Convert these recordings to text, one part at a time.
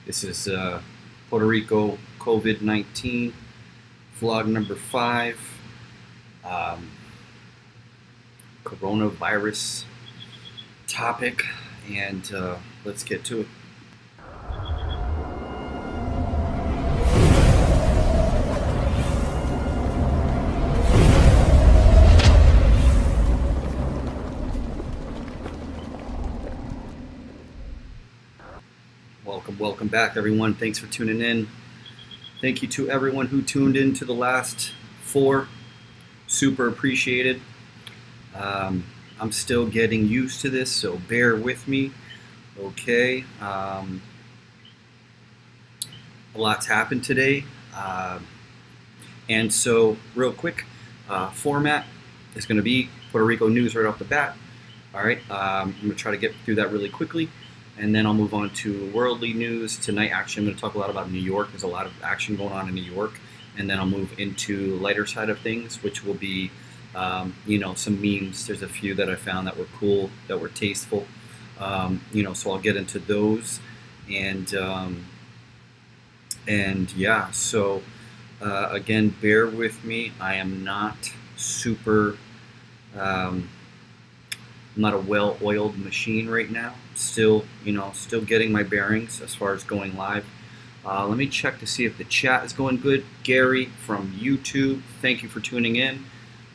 This is Puerto Rico COVID-19 vlog number 5. Coronavirus topic, and let's get to it. Welcome back, everyone. Thanks for tuning in. Thank you to everyone who tuned in to the last 4. Super appreciated. I'm still getting used to this, so bear with me. Okay. A lot's happened today. And so, real quick, format is going to be Puerto Rico news right off the bat. All right. I'm going to try to get through that really quickly. And then I'll move on to worldly news. Tonight, actually, I'm going to talk a lot about New York. There's a lot of action going on in New York. And then I'll move into the lighter side of things, which will be, some memes. There's a few that I found that were cool, that were tasteful. So I'll get into those. And yeah, so again, bear with me. I am not super... I'm not a well-oiled machine right now. Still getting my bearings as far as going live. Let me check to see if the chat is going good. Gary from YouTube, thank you for tuning in.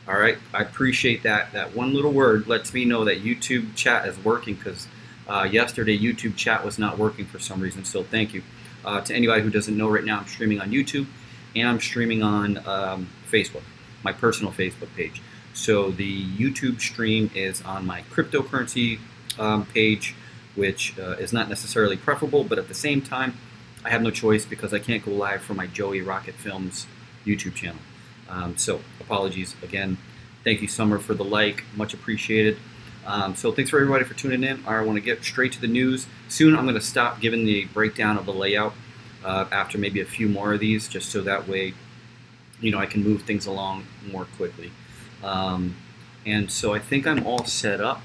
All right, I appreciate that. That one little word lets me know that YouTube chat is working, because yesterday YouTube chat was not working for some reason. So thank you. To anybody who doesn't know, right now I'm streaming on YouTube and I'm streaming on Facebook, my personal Facebook page. So the YouTube stream is on my cryptocurrency page, which is not necessarily preferable, but at the same time, I have no choice because I can't go live from my Joey Rocket Films YouTube channel. So apologies again. Thank you, Summer, for the like. Much appreciated. So thanks for everybody for tuning in. I want to get straight to the news. Soon I'm going to stop giving the breakdown of the layout after maybe a few more of these, just so that way, I can move things along more quickly. And so I think I'm all set up.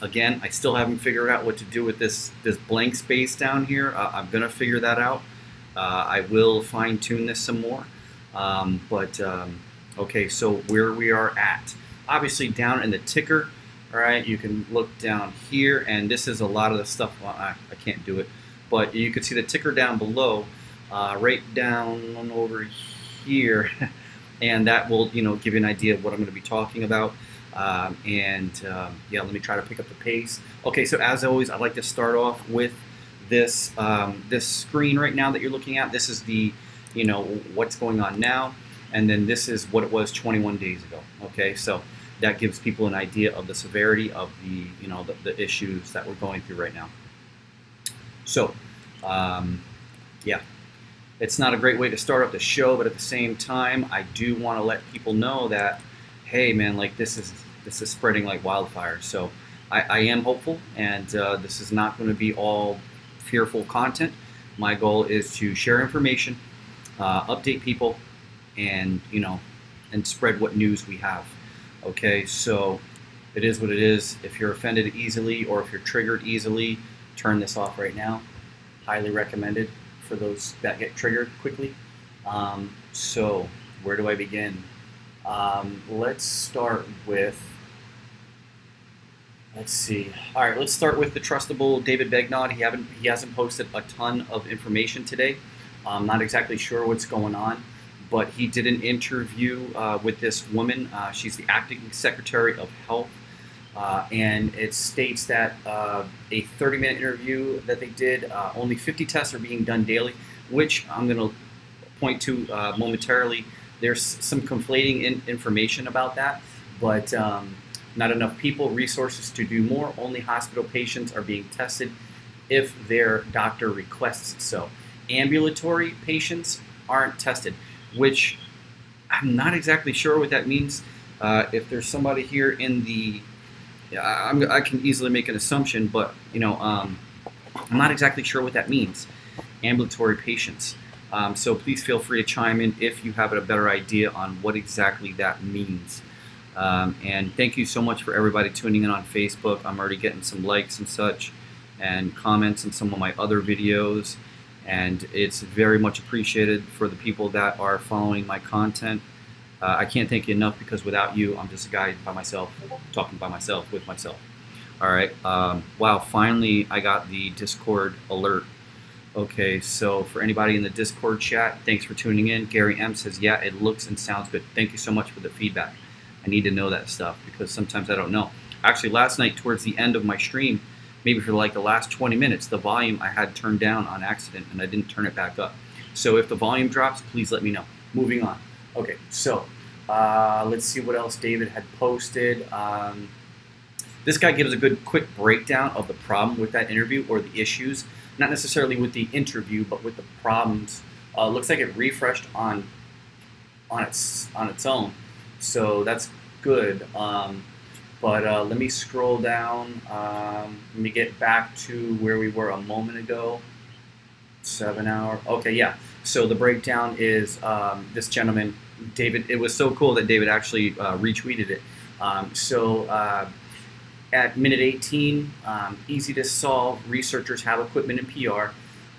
Again, I still haven't figured out what to do with this blank space down here. I'm going to figure that out. I will fine-tune this some more. Okay, so where we are at. Obviously down in the ticker, all right, you can look down here, and this is a lot of the stuff. Well, I can't do it, but you can see the ticker down below, right down over here. And that will, give you an idea of what I'm going to be talking about. Yeah, let me try to pick up the pace. Okay, so as always, I'd like to start off with this this screen right now that you're looking at. This is the, what's going on now, and then this is what it was 21 days ago. Okay, so that gives people an idea of the severity of the, the issues that we're going through right now. So, yeah. It's not a great way to start up the show, but at the same time, I do want to let people know that, hey, man, like this is spreading like wildfire. So I am hopeful, and this is not going to be all fearful content. My goal is to share information, update people, and and spread what news we have. Okay, so it is what it is. If you're offended easily or if you're triggered easily, turn this off right now. Highly recommended for those that get triggered quickly. So where do I begin? Let's start with, let's see. All right, let's start with the trustable David Begnaud. He hasn't posted a ton of information today. I'm not exactly sure what's going on, but he did an interview with this woman. She's the acting secretary of health. And it states that a 30-minute interview that they did, only 50 tests are being done daily, which I'm going to point to momentarily. There's some conflating information about that, but not enough people, resources to do more. Only hospital patients are being tested if their doctor requests so. Ambulatory patients aren't tested, which I'm not exactly sure what that means. If there's somebody here in the... I can easily make an assumption, but I'm not exactly sure what that means. Ambulatory patients. So please feel free to chime in if you have a better idea on what exactly that means. And thank you so much for everybody tuning in on Facebook. I'm already getting some likes and such, and comments on some of my other videos. and it's very much appreciated for the people that are following my content. I can't thank you enough, because without you, I'm just a guy by myself, talking by myself, with myself. All right. Wow, finally I got the Discord alert. Okay, so for anybody in the Discord chat, thanks for tuning in. Gary M says, yeah, it looks and sounds good. Thank you so much for the feedback. I need to know that stuff, because sometimes I don't know. Actually, last night towards the end of my stream, maybe for like the last 20 minutes, the volume I had turned down on accident, and I didn't turn it back up. So if the volume drops, please let me know. Moving on. Okay, so let's see what else David had posted. This guy gives a good quick breakdown of the problem with that interview, or the issues. Not necessarily with the interview, but with the problems. Looks like it refreshed on its own, so that's good. But let me scroll down. Let me get back to where we were a moment ago. 7 hour. Okay, yeah. So the breakdown is this gentleman, David. It was so cool that David actually retweeted it. At minute 18, easy to solve. Researchers have equipment and PR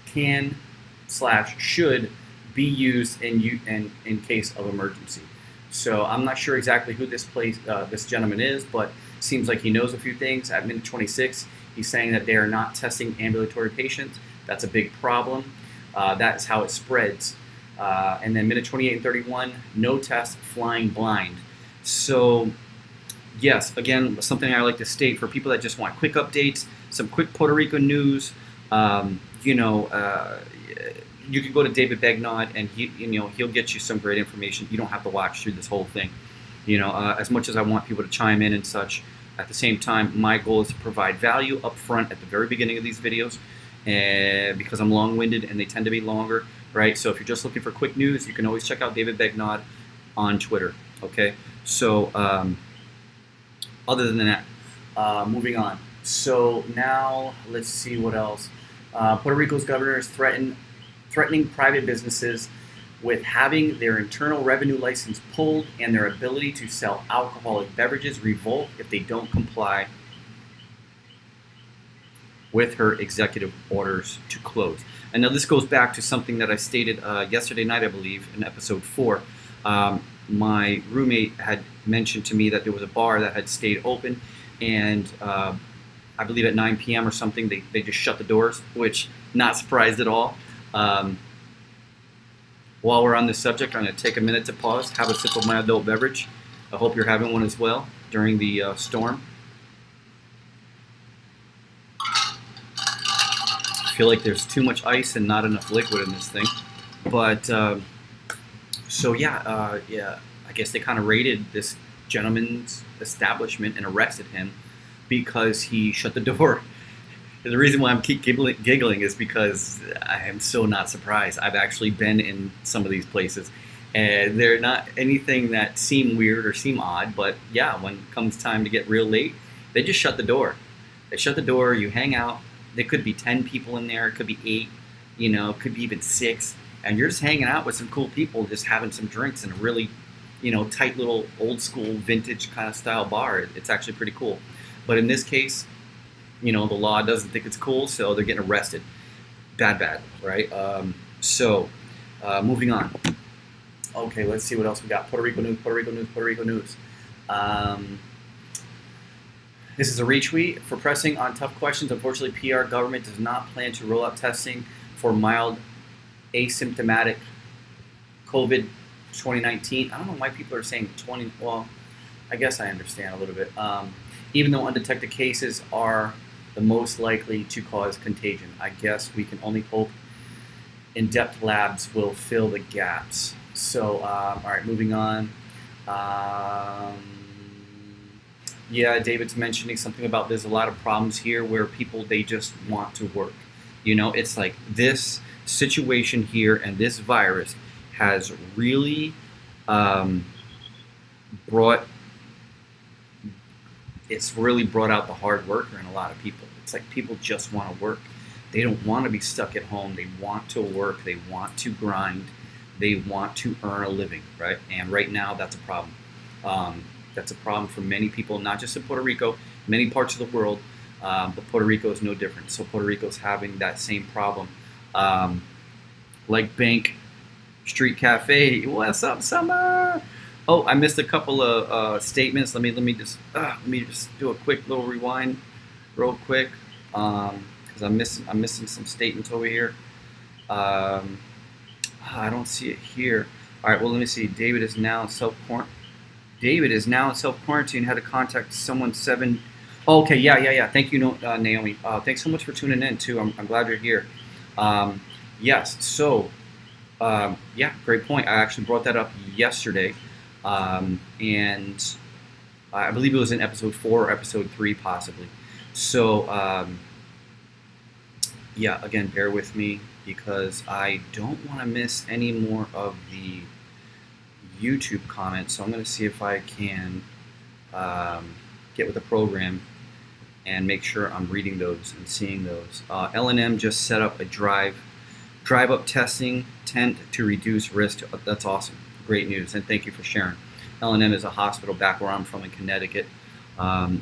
can/should be used in case of emergency. So I'm not sure exactly who this gentleman is, but seems like he knows a few things. At minute 26, he's saying that they are not testing ambulatory patients. That's a big problem. That's how it spreads. And then minute 28 and 31, no test, flying blind. So yes, again, something I like to state for people that just want quick updates, some quick Puerto Rico news. You can go to David Begnod, and he'll get you some great information. You don't have to watch through this whole thing. As much as I want people to chime in and such, at the same time, my goal is to provide value up front at the very beginning of these videos, and because I'm long-winded and they tend to be longer, right? So if you're just looking for quick news, you can always check out David Begnod on Twitter. Okay, so other than that, moving on. So now let's see what else. Puerto Rico's governor is threatening private businesses with having their internal revenue license pulled and their ability to sell alcoholic beverages revoked if they don't comply with her executive orders to close. And now this goes back to something that I stated yesterday night, I believe, in episode 4. My roommate had mentioned to me that there was a bar that had stayed open, and I believe at 9 p.m. or something, they just shut the doors, which not surprised at all. While we're on this subject, I'm going to take a minute to pause, have a sip of my adult beverage. I hope you're having one as well during the storm. I feel like there's too much ice and not enough liquid in this thing. But, so yeah, I guess they kind of raided this gentleman's establishment and arrested him because he shut the door. The reason why I'm keep giggling is because I am so not surprised. I've actually been in some of these places, and they're not anything that seem weird or seem odd, but yeah, when it comes time to get real late, they just shut the door. They shut the door, you hang out. There could be 10 people in there, it could be 8, it could be even 6, and you're just hanging out with some cool people, just having some drinks in a really, tight little old school vintage kind of style bar. It's actually pretty cool. But in this case, the law doesn't think it's cool, so they're getting arrested. Bad, right? Moving on. Okay, let's see what else we got. Puerto Rico news. This is a retweet. For pressing on tough questions, unfortunately, PR government does not plan to roll out testing for mild asymptomatic COVID 2019. I don't know why people are saying 20. Well, I guess I understand a little bit. Even though undetected cases are the most likely to cause contagion, I guess we can only hope in-depth labs will fill the gaps. So, all right, moving on. Yeah, David's mentioning something about there's a lot of problems here where people, they just want to work. It's like this situation here and this virus has really brought out the hard worker in a lot of people. It's like people just want to work. They don't want to be stuck at home. They want to work. They want to grind. They want to earn a living, right? And right now, that's a problem. That's a problem for many people, not just in Puerto Rico, many parts of the world, but Puerto Rico is no different. So Puerto Rico is having that same problem. like Bank Street Cafe. What's up, Summer? Oh, I missed a couple of statements. Let me just do a quick little rewind, real quick, because I'm missing some statements over here. I don't see it here. All right. Well, let me see. David is now in self quarantine. Had to contact someone seven. Oh, okay. Yeah. Thank you, Naomi. Thanks so much for tuning in too. I'm glad you're here. Yes. So. Yeah, great point. I actually brought that up yesterday, and I believe it was in episode 4 or episode 3, possibly. So, yeah, again, bear with me because I don't want to miss any more of the YouTube comments. So I'm going to see if I can get with the program and make sure I'm reading those and seeing those. L&M just set up a drive-up testing tent to reduce risk. That's awesome. Great news, and thank you for sharing. L&M is a hospital back where I'm from in Connecticut.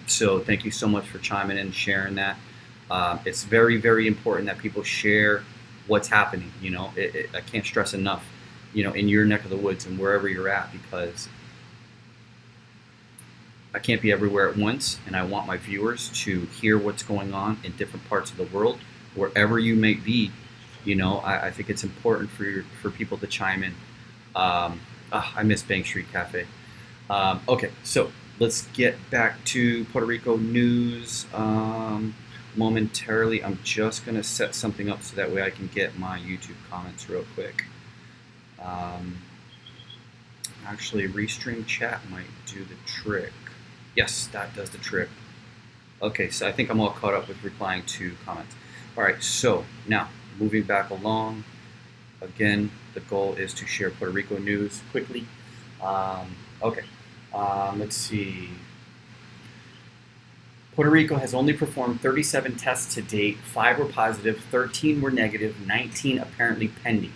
So thank you so much for chiming in and sharing that. It's very, very important that people share what's happening. I can't stress enough, in your neck of the woods and wherever you're at, because I can't be everywhere at once, and I want my viewers to hear what's going on in different parts of the world, wherever you may be. I think it's important for people to chime in. I miss Bank Street Cafe. Okay, so let's get back to Puerto Rico news momentarily. I'm just going to set something up so that way I can get my YouTube comments real quick. Actually, Restream chat might do the trick. Yes, that does the trick. Okay, so I think I'm all caught up with replying to comments. All right, so now, moving back along, again, the goal is to share Puerto Rico news quickly. Let's see. Puerto Rico has only performed 37 tests to date. 5 were positive, 13 were negative, 19 apparently pending.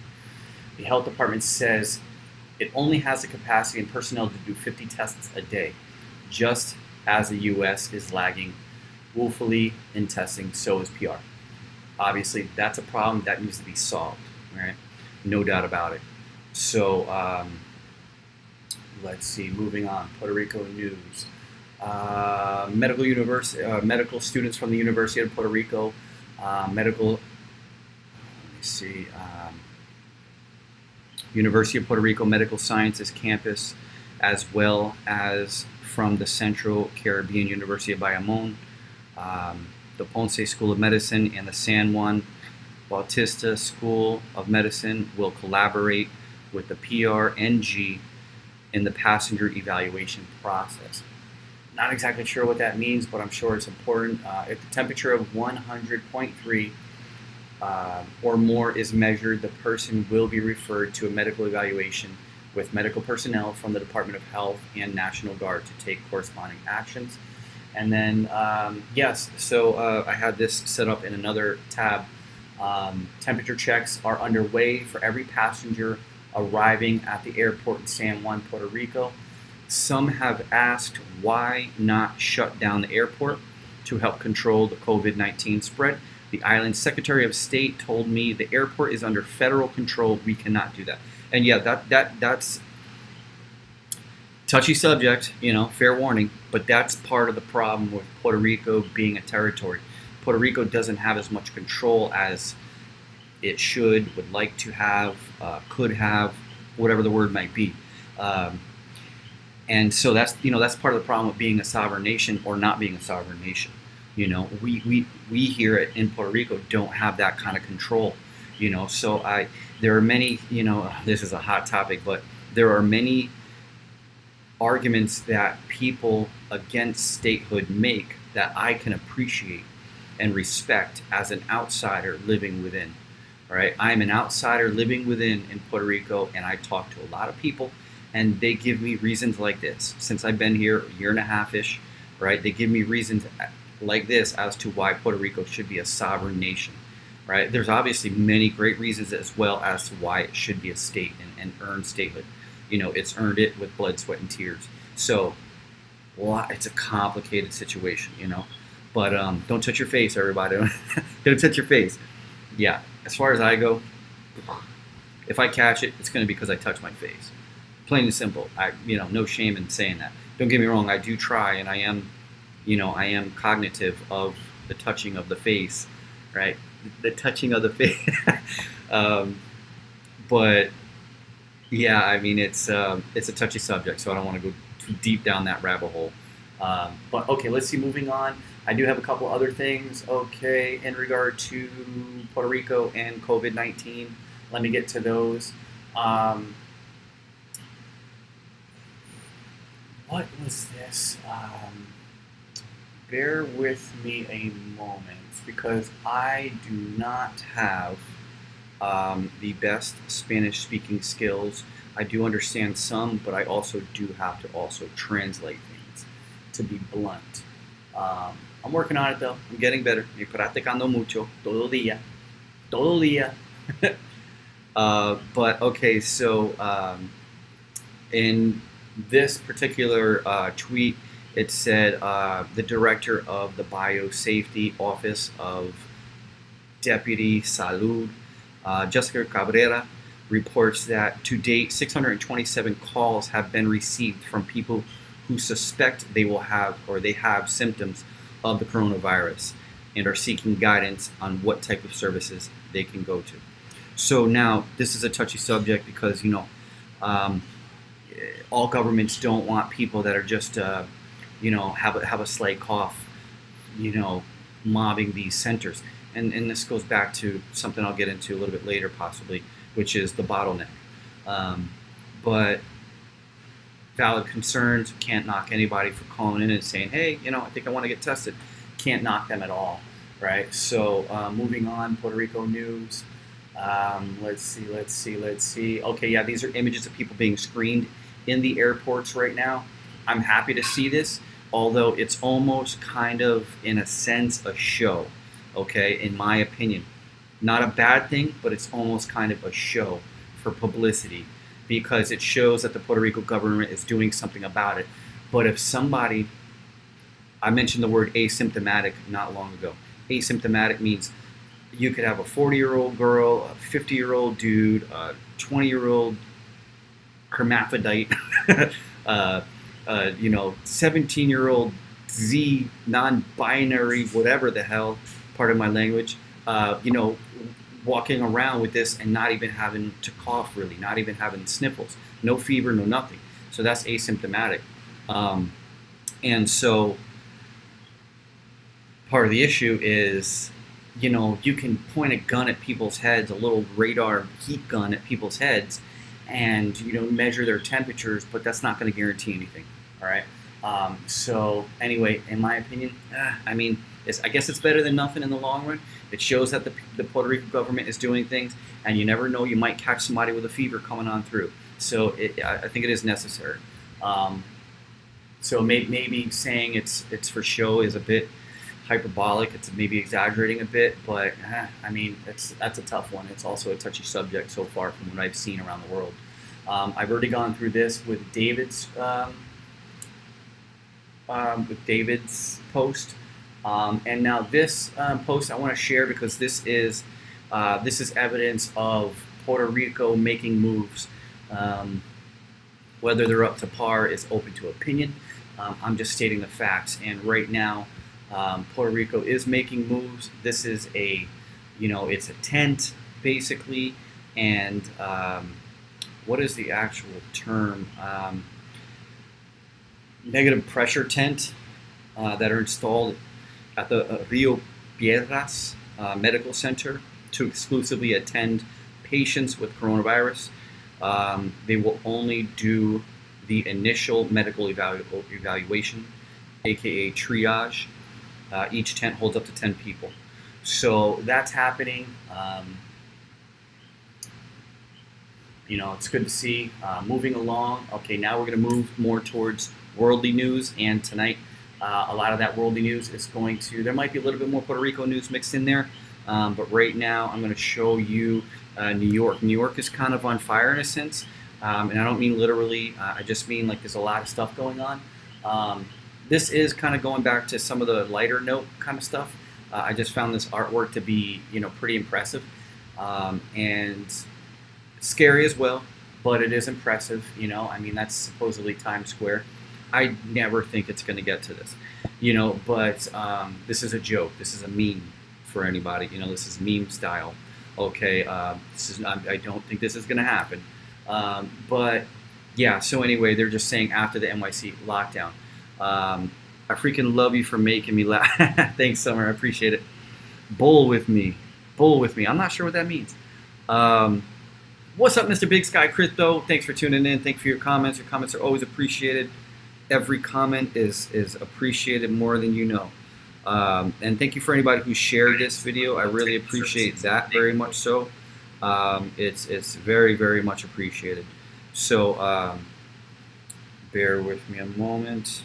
The health department says it only has the capacity and personnel to do 50 tests a day, just as the U.S. is lagging woefully in testing. So is PR. Obviously, that's a problem that needs to be solved, right? No doubt about it. So, let's see, moving on, Puerto Rico news. Medical students from the University of Puerto Rico, University of Puerto Rico Medical Sciences campus, as well as from the Central Caribbean University of Bayamón, the Ponce School of Medicine, and the San Juan Bautista School of Medicine will collaborate with the PRNG in the passenger evaluation process. Not exactly sure what that means, but I'm sure it's important. If the temperature of 100.3 or more is measured, the person will be referred to a medical evaluation with medical personnel from the Department of Health and National Guard to take corresponding actions. And then, I had this set up in another tab. Temperature checks are underway for every passenger arriving at the airport in San Juan, Puerto Rico. Some have asked why not shut down the airport to help control the COVID-19 spread. The island's Secretary of State told me the airport is under federal control. We cannot do that. And yeah, that's touchy subject, fair warning, but that's part of the problem with Puerto Rico being a territory. Puerto Rico doesn't have as much control as it should, would like to have, could have, whatever the word might be. And so that's part of the problem with being a sovereign nation or not being a sovereign nation. We here in Puerto Rico don't have that kind of control. So there are many, this is a hot topic, but there are many arguments that people against statehood make that I can appreciate and respect as an outsider living within. All right, I'm an outsider living within in Puerto Rico, and I talk to a lot of people, and they give me reasons like this. Since I've been here a year and a half-ish, right, they give me reasons like this as to why Puerto Rico should be a sovereign nation. Right? There's obviously many great reasons as well as to why it should be a state and earn statehood. It's earned it with blood, sweat, and tears. So, it's a complicated situation, But don't touch your face, everybody. Don't touch your face. Yeah, as far as I go, If I catch it, it's going to be because I touch my face. Plain and simple. No shame in saying that. Don't get me wrong. I do try, and I am cognitive of the touching of the face, right? The touching of the face. But yeah, I mean, it's a touchy subject, so I don't want to go too deep down that rabbit hole. But okay, let's see. Moving on, I do have a couple other things. Okay, in regard to Puerto Rico and COVID-19, let me get to those. What was this? Bear with me a moment because I do not have the best Spanish-speaking skills. I do understand some, but I also do have to also translate things, to be blunt. I'm working on it though. I'm getting better. Estoy practicando mucho, todo día. But okay, so in this particular tweet, it said the director of the Biosafety Office of Deputy Salud, Jessica Cabrera, reports that to date 627 calls have been received from people who suspect they will have or they have symptoms of the coronavirus and are seeking guidance on what type of services they can go to. So now this is a touchy subject because all governments don't want people that are just have a slight cough, mobbing these centers. And this goes back to something I'll get into a little bit later possibly, which is the bottleneck. But valid concerns, can't knock anybody for calling in and saying, hey, I think I want to get tested. Can't knock them at all, right? So moving on, Puerto Rico news. Let's see. Okay, yeah, these are images of people being screened in the airports right now. I'm happy to see this, although it's almost kind of, in a sense, a show, okay, in my opinion. Not a bad thing, but it's almost kind of a show for publicity because it shows that the Puerto Rico government is doing something about it. But if somebody, I mentioned the word asymptomatic not long ago. Asymptomatic means you could have a 40-year-old girl, a 50-year-old dude, a 20-year-old hermaphrodite, 17-year-old Z, non-binary, whatever the hell, part of my language, walking around with this and not even having to cough really, not even having sniffles, no fever, no nothing. So that's asymptomatic. And so part of the issue is, you can point a gun at people's heads, a little radar heat gun at people's heads, and measure their temperatures, but that's not going to guarantee anything. All right. So anyway, in my opinion, I guess it's better than nothing in the long run. It shows that the Puerto Rico government is doing things, and you never know, you might catch somebody with a fever coming on through. So I think it is necessary. So maybe saying it's for show is a bit hyperbolic. It's maybe exaggerating a bit, but that's a tough one. It's also a touchy subject so far from what I've seen around the world. I've already gone through this with David's post, and now this post I want to share because this is evidence of Puerto Rico making moves. Whether they're up to par is open to opinion. I'm just stating the facts, and right now Puerto Rico is making moves. This is it's a tent basically, and what is the actual term? Negative pressure tent that are installed at the Rio Piedras Medical Center to exclusively attend patients with coronavirus. They will only do the initial medical evaluation, aka triage. Each tent holds up to 10 people. So that's happening. It's good to see. Moving along. Okay, now we're going to move more towards worldly news. And tonight, a lot of that worldly news is there might be a little bit more Puerto Rico news mixed in there. But right now, I'm going to show you New York. New York is kind of on fire in a sense. And I don't mean literally. I just mean like there's a lot of stuff going on. This is kind of going back to some of the lighter note kind of stuff. I just found this artwork to be, pretty impressive. And scary as well, but it is impressive. I mean, that's supposedly Times Square. I never think it's going to get to this, but this is a joke. This is a meme for anybody. This is meme style. Okay, I don't think this is going to happen. But yeah, so anyway, they're just saying after the NYC lockdown. I freaking love you for making me laugh. Thanks, Summer. I appreciate it. Bowl with me. I'm not sure what that means. What's up, Mr. Big Sky Crypto? Thanks for tuning in. Thanks for your comments. Your comments are always appreciated. Every comment is appreciated more than you know. And thank you for anybody who shared this video. I really appreciate that very much so. It's very, very much appreciated. So bear with me a moment.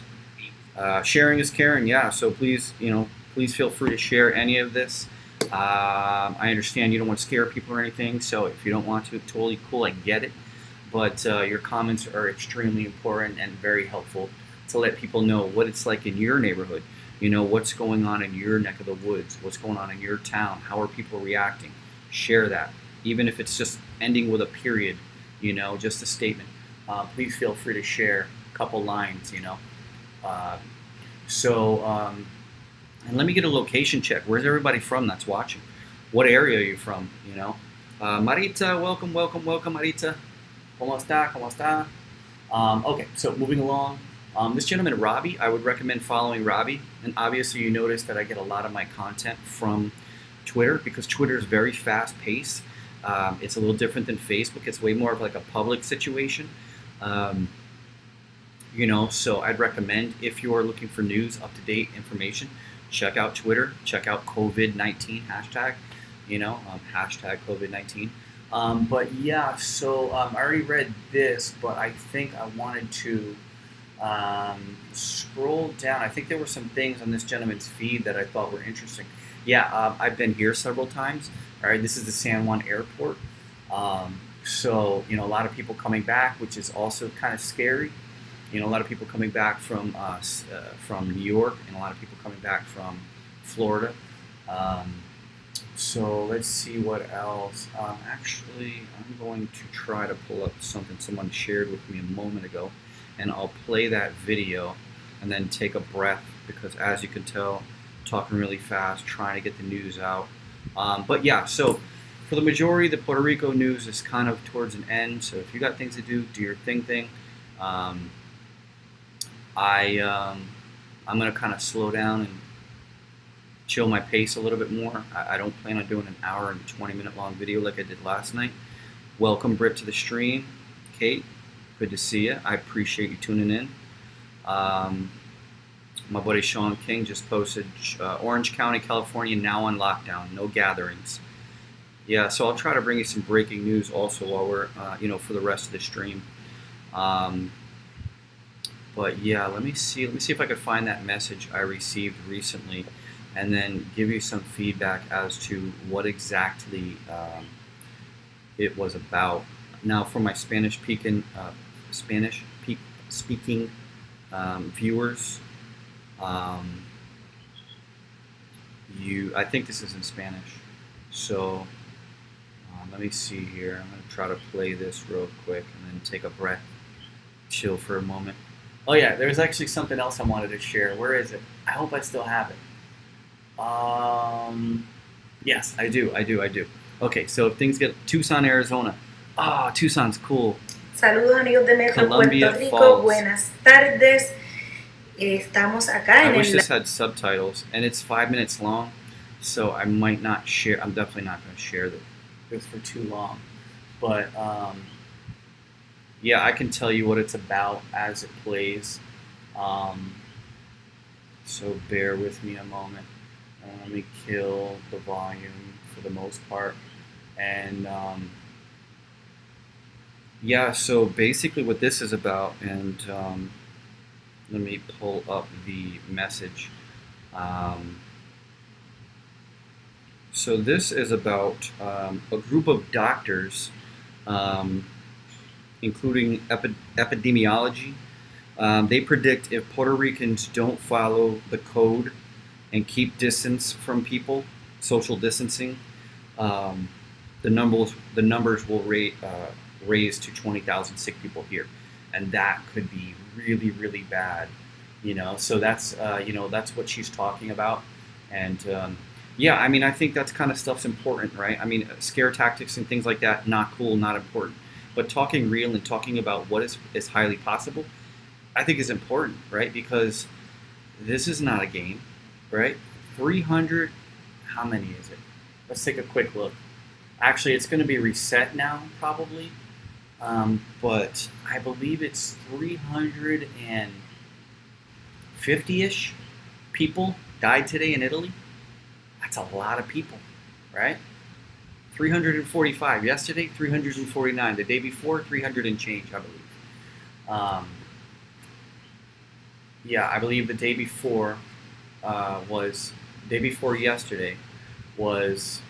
Sharing is caring, yeah. So please, please feel free to share any of this. I understand you don't want to scare people or anything, so if you don't want to, totally cool, I get it. But your comments are extremely important and very helpful to let people know what it's like in your neighborhood. What's going on in your neck of the woods, what's going on in your town, how are people reacting. Share that, even if it's just ending with a period, just a statement. Please feel free to share a couple lines, and let me get a location check. Where's everybody from that's watching? What area are you from? Marita, welcome, Marita. ¿Cómo está? Okay, so moving along. This gentleman, Robbie, I would recommend following Robbie. And obviously you notice that I get a lot of my content from Twitter because Twitter is very fast-paced. It's a little different than Facebook. It's way more of like a public situation. So I'd recommend, if you are looking for news, up-to-date information, check out Twitter, check out COVID-19 hashtag, hashtag COVID-19. But yeah, so I already read this, but I think I wanted to scroll down. I think there were some things on this gentleman's feed that I thought were interesting. Yeah, I've been here several times. All right, this is the San Juan Airport. So, a lot of people coming back, which is also kind of scary. A lot of people coming back from New York, and a lot of people coming back from Florida. So let's see what else. Actually, I'm going to try to pull up something someone shared with me a moment ago, and I'll play that video and then take a breath because, as you can tell, I'm talking really fast, trying to get the news out. But yeah, so for the majority, the Puerto Rico news is kind of towards an end. So if you got things to do your thing. I'm going to kind of slow down and chill my pace a little bit more. I don't plan on doing an hour and 20-minute long video like I did last night. Welcome, Britt, to the stream. Kate, good to see you. I appreciate you tuning in. My buddy Sean King just posted Orange County, California, now on lockdown, no gatherings. Yeah, so I'll try to bring you some breaking news also while we're, for the rest of the stream. But yeah, let me see if I could find that message I received recently, and then give you some feedback as to what exactly it was about. Now, for my Spanish-speaking viewers, I think this is in Spanish. So let me see here. I'm going to try to play this real quick and then take a breath, chill for a moment. Oh yeah, there's actually something else I wanted to share. Where is it? I hope I still have it. Yes, I do. Okay, so if things get Tucson, Arizona. Ah, Tucson's cool. Saludos amigos de Metro Columbia Puerto Rico. Falls. Buenas tardes. Estamos acá I en wish el this had subtitles, and it's 5 minutes long, so I might not share. I'm definitely not going to share this for too long. But yeah, I can tell you what it's about as it plays. So bear with me a moment. Let me kill the volume for the most part. And yeah, so basically what this is about, and let me pull up the message. So this is about a group of doctors, including epidemiology. They predict if Puerto Ricans don't follow the code and keep distance from people, social distancing, the numbers will raise to 20,000 sick people here, and that could be really, really bad. So that's that's what she's talking about, and yeah, I mean, I think that's kind of stuff's important, right? I mean, scare tactics and things like that, not cool, not important. But talking real and talking about what is highly possible, I think is important, right? Because this is not a game, right? 300, how many is it? Let's take a quick look. Actually, it's going to be reset now, probably. But I believe it's 350-ish people died today in Italy. That's a lot of people, right? 345 yesterday, 349 the day before, 300 and change, I believe. Yeah, I believe the day before yesterday was,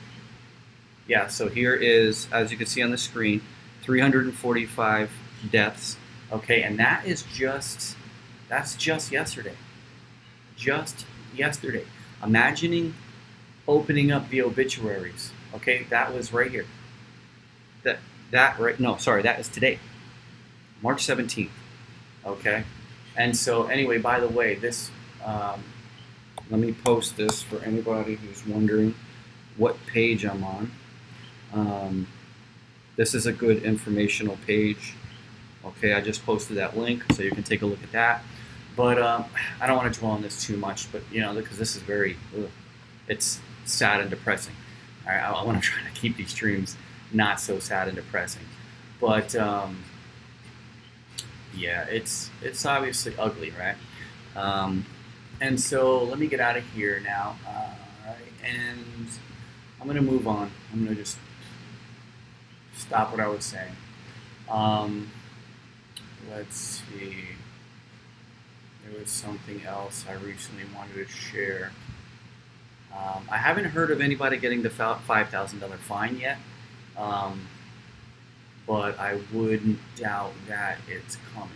yeah. So here is, as you can see on the screen, 345 deaths. Okay, and that's just yesterday. Just yesterday. Imagining opening up the obituaries. Okay, that was right here. That right? No, sorry, that is today, March 17th. Okay, and so anyway, by the way, this let me post this for anybody who's wondering what page I'm on. This is a good informational page. Okay, I just posted that link, so you can take a look at that. But I don't want to dwell on this too much, but because this is it's sad and depressing. All right, I want to try to keep these streams not so sad and depressing, but yeah, it's obviously ugly, right? And so let me get out of here now. All right, and I'm gonna move on. I'm gonna just stop what I was saying. Let's see. There was something else I recently wanted to share. I haven't heard of anybody getting the $5,000 fine yet, but I wouldn't doubt that it's coming.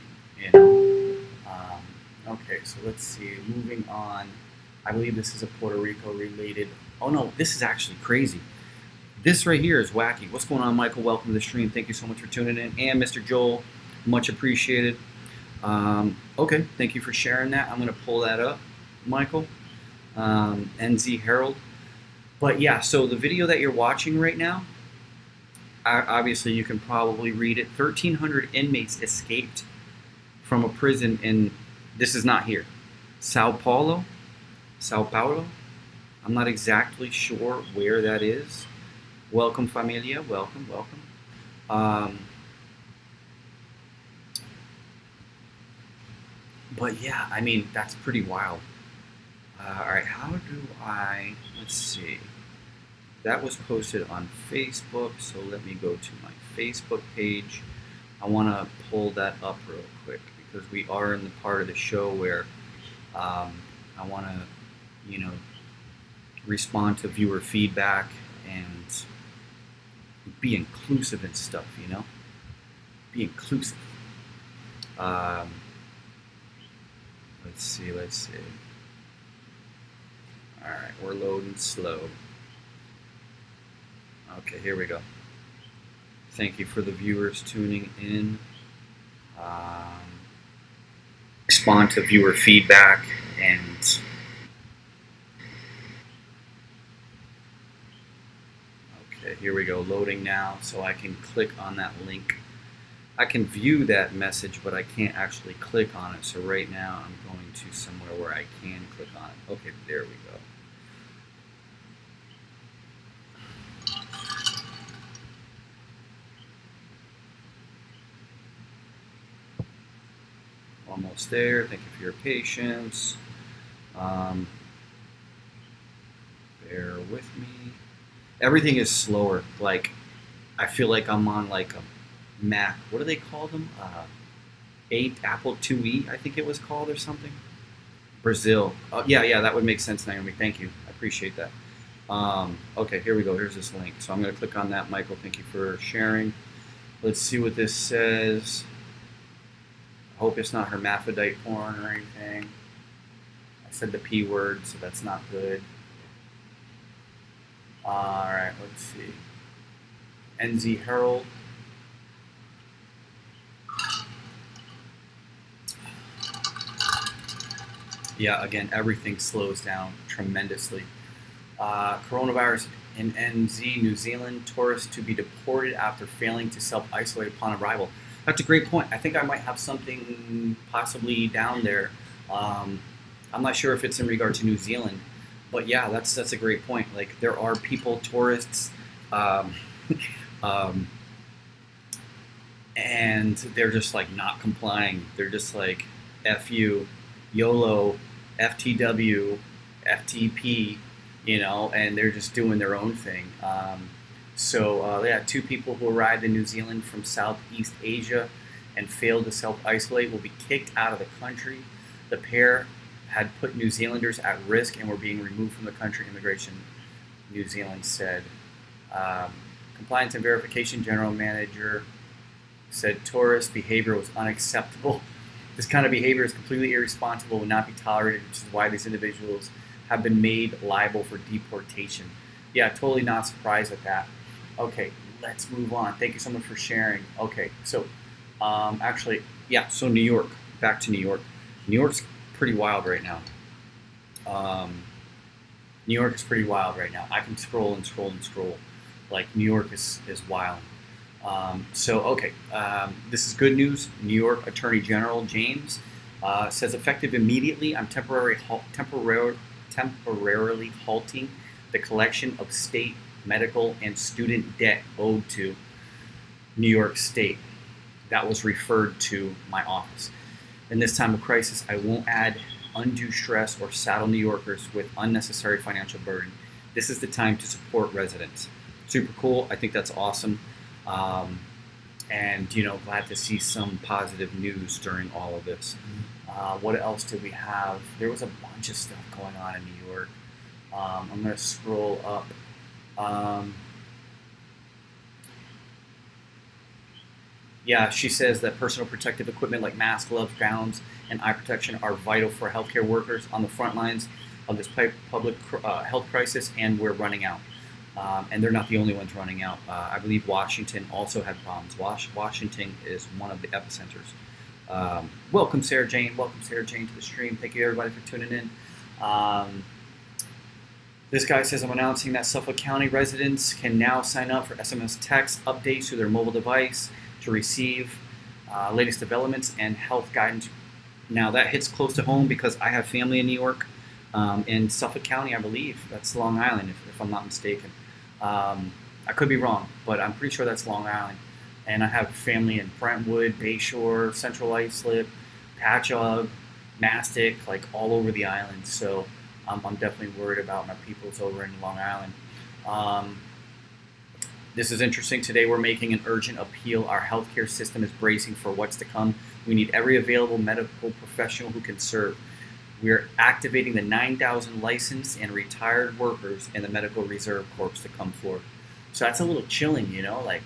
Okay, so let's see. Moving on. I believe this is a Puerto Rico related. Oh no, this is actually crazy. This right here is wacky. What's going on, Michael? Welcome to the stream. Thank you so much for tuning in. And Mr. Joel, much appreciated. Okay, thank you for sharing that. I'm going to pull that up, Michael. NZ Herald. But yeah, so the video that you're watching right now, obviously you can probably read it. 1,300 inmates escaped from a prison in, this is not here, Sao Paulo. I'm not exactly sure where that is. Welcome, familia. Welcome. But yeah, I mean, that's pretty wild. All right, how do I, let's see. That was posted on Facebook, so let me go to my Facebook page. I want to pull that up real quick because we are in the part of the show where I want to, respond to viewer feedback and be inclusive and stuff, Be inclusive. Let's see. All right, we're loading slow. Okay, here we go. Thank you for the viewers tuning in. Respond to viewer feedback and okay, here we go. Loading now, so I can click on that link. I can view that message, but I can't actually click on it. So right now I'm going to somewhere where I can click on it. Okay, there we go. Almost there. Thank you for your patience. Bear with me. Everything is slower. Like, I feel like I'm on like a Mac. What do they call them? Apple IIe, I think it was called, or something. Brazil. Yeah, that would make sense, Naomi. Thank you. I appreciate that. Okay, here we go. Here's this link. So I'm going to click on that. Michael, thank you for sharing. Let's see what this says. I hope it's not hermaphrodite porn or anything. I said the P word, so that's not good. Alright, let's see. NZ Herald. Yeah, again, everything slows down tremendously. Coronavirus in NZ, New Zealand, tourists to be deported after failing to self-isolate upon arrival. That's a great point. I think I might have something possibly down there. I'm not sure if it's in regard to New Zealand, but yeah, that's a great point. Like there are people, tourists, um, um, and they're just like not complying. They're just like F you, YOLO, FTW, FTP, and they're just doing their own thing. Yeah, 2 people who arrived in New Zealand from Southeast Asia and failed to self-isolate will be kicked out of the country. The pair had put New Zealanders at risk and were being removed from the country, Immigration New Zealand said. Compliance and Verification General Manager said tourist behavior was unacceptable. This kind of behavior is completely irresponsible and will not be tolerated, which is why these individuals have been made liable for deportation. Yeah, totally not surprised at that. Okay, let's move on. Thank you so much for sharing. Okay, so so New York, back to New York. New York's pretty wild right now. New York is pretty wild right now. I can scroll and scroll and scroll. Like New York is wild. This is good news. New York Attorney General James says effective immediately, I'm temporarily halting the collection of state, medical, and student debt owed to New York State. That was referred to my office. In this time of crisis, I won't add undue stress or saddle New Yorkers with unnecessary financial burden. This is the time to support residents. Super cool. I think that's awesome. Glad to see some positive news during all of this. What else did we have? There was a bunch of stuff going on in New York. I'm going to scroll up. She says that personal protective equipment like masks, gloves, gowns, and eye protection are vital for healthcare workers on the front lines of this public health crisis, and we're running out. And they're not the only ones running out. I believe Washington also had problems. Washington is one of the epicenters. Welcome, Sarah Jane. Welcome, Sarah Jane, to the stream. Thank you, everybody, for tuning in. This guy says, I'm announcing that Suffolk County residents can now sign up for SMS text updates to their mobile device to receive latest developments and health guidance. Now, that hits close to home because I have family in New York, in Suffolk County, I believe. That's Long Island, if I'm not mistaken. I could be wrong, but I'm pretty sure that's Long Island. And I have family in Brentwood, Bayshore, Central Islip, Patchogue, Mastic, like all over the island. So I'm definitely worried about my peoples over in Long Island. This is interesting. Today we're making an urgent appeal. Our healthcare system is bracing for what's to come. We need every available medical professional who can serve. We are activating the 9,000 licensed and retired workers in the Medical Reserve Corps to come forward. So that's a little chilling, like